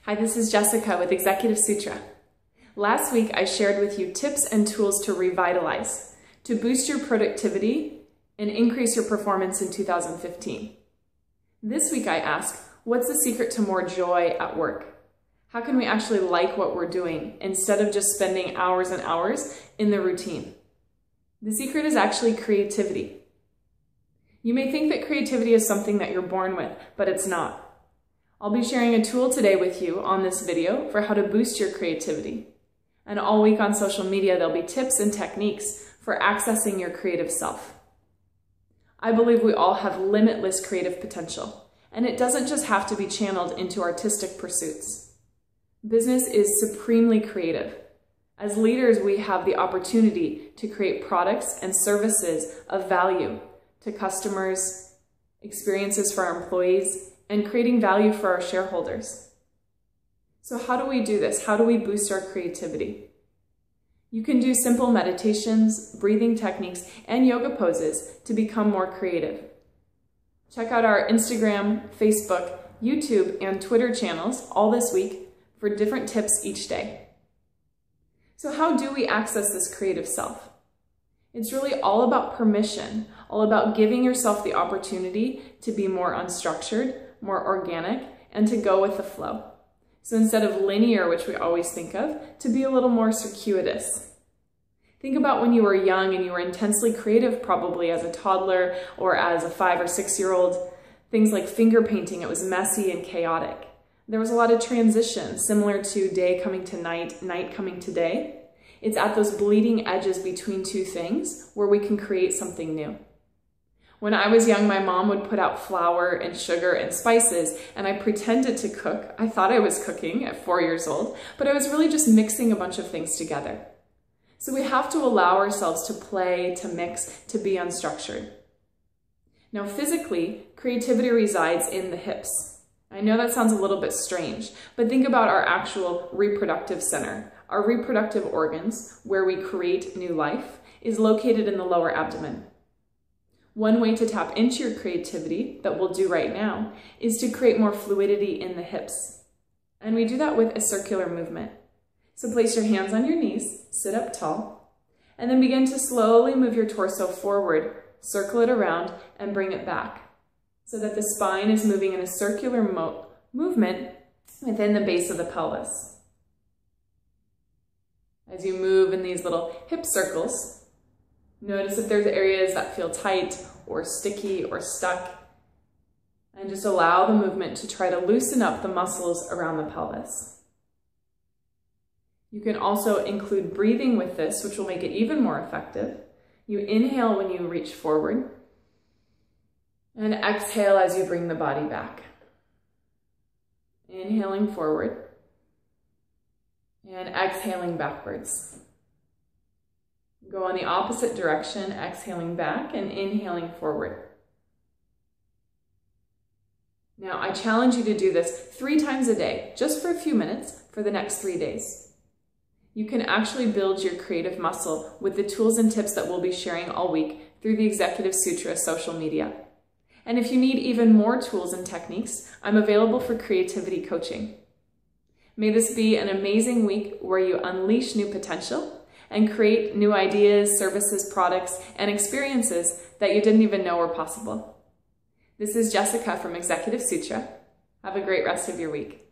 Hi, this is Jessica with Executive Sutra. Last week, I shared with you tips and tools to revitalize, to boost your productivity and increase your performance in 2015. This week, I asked, what's the secret to more joy at work? How can we actually like what we're doing instead of just spending hours and hours in the routine? The secret is actually creativity. You may think that creativity is something that you're born with, but it's not. I'll be sharing a tool today with you on this video for how to boost your creativity. And all week on social media, there'll be tips and techniques for accessing your creative self. I believe we all have limitless creative potential, and it doesn't just have to be channeled into artistic pursuits. Business is supremely creative. As leaders, we have the opportunity to create products and services of value to customers, experiences for our employees, and creating value for our shareholders. So how do we do this? How do we boost our creativity? You can do simple meditations, breathing techniques, and yoga poses to become more creative. Check out our Instagram, Facebook, YouTube, and Twitter channels all this week for different tips each day. So how do we access this creative self? It's really all about permission, all about giving yourself the opportunity to be more unstructured, more organic, and to go with the flow. So instead of linear, which we always think of, to be a little more circuitous. Think about when you were young and you were intensely creative, probably as a toddler or as a 5 or 6-year-old. Things like finger painting, it was messy and chaotic. There was a lot of transition, similar to day coming to night, night coming to day. It's at those bleeding edges between two things where we can create something new. When I was young, my mom would put out flour and sugar and spices, and I pretended to cook. I thought I was cooking at 4 years old, but I was really just mixing a bunch of things together. So we have to allow ourselves to play, to mix, to be unstructured. Now, physically, creativity resides in the hips. I know that sounds a little bit strange, but think about our actual reproductive center. Our reproductive organs, where we create new life, is located in the lower abdomen. One way to tap into your creativity, that we'll do right now, is to create more fluidity in the hips. And we do that with a circular movement. So place your hands on your knees, sit up tall, and then begin to slowly move your torso forward, circle it around, and bring it back, so that the spine is moving in a circular movement within the base of the pelvis. As you move in these little hip circles, notice if there's areas that feel tight or sticky or stuck, and just allow the movement to try to loosen up the muscles around the pelvis. You can also include breathing with this, which will make it even more effective. You inhale when you reach forward, and exhale as you bring the body back. Inhaling forward, and exhaling backwards. Go in the opposite direction, exhaling back and inhaling forward. Now, I challenge you to do this 3 times a day, just for a few minutes for the next 3 days. You can actually build your creative muscle with the tools and tips that we'll be sharing all week through the Executive Sutra social media. And if you need even more tools and techniques, I'm available for creativity coaching. May this be an amazing week where you unleash new potential and create new ideas, services, products, and experiences that you didn't even know were possible. This is Jessica from Executive Sutra. Have a great rest of your week.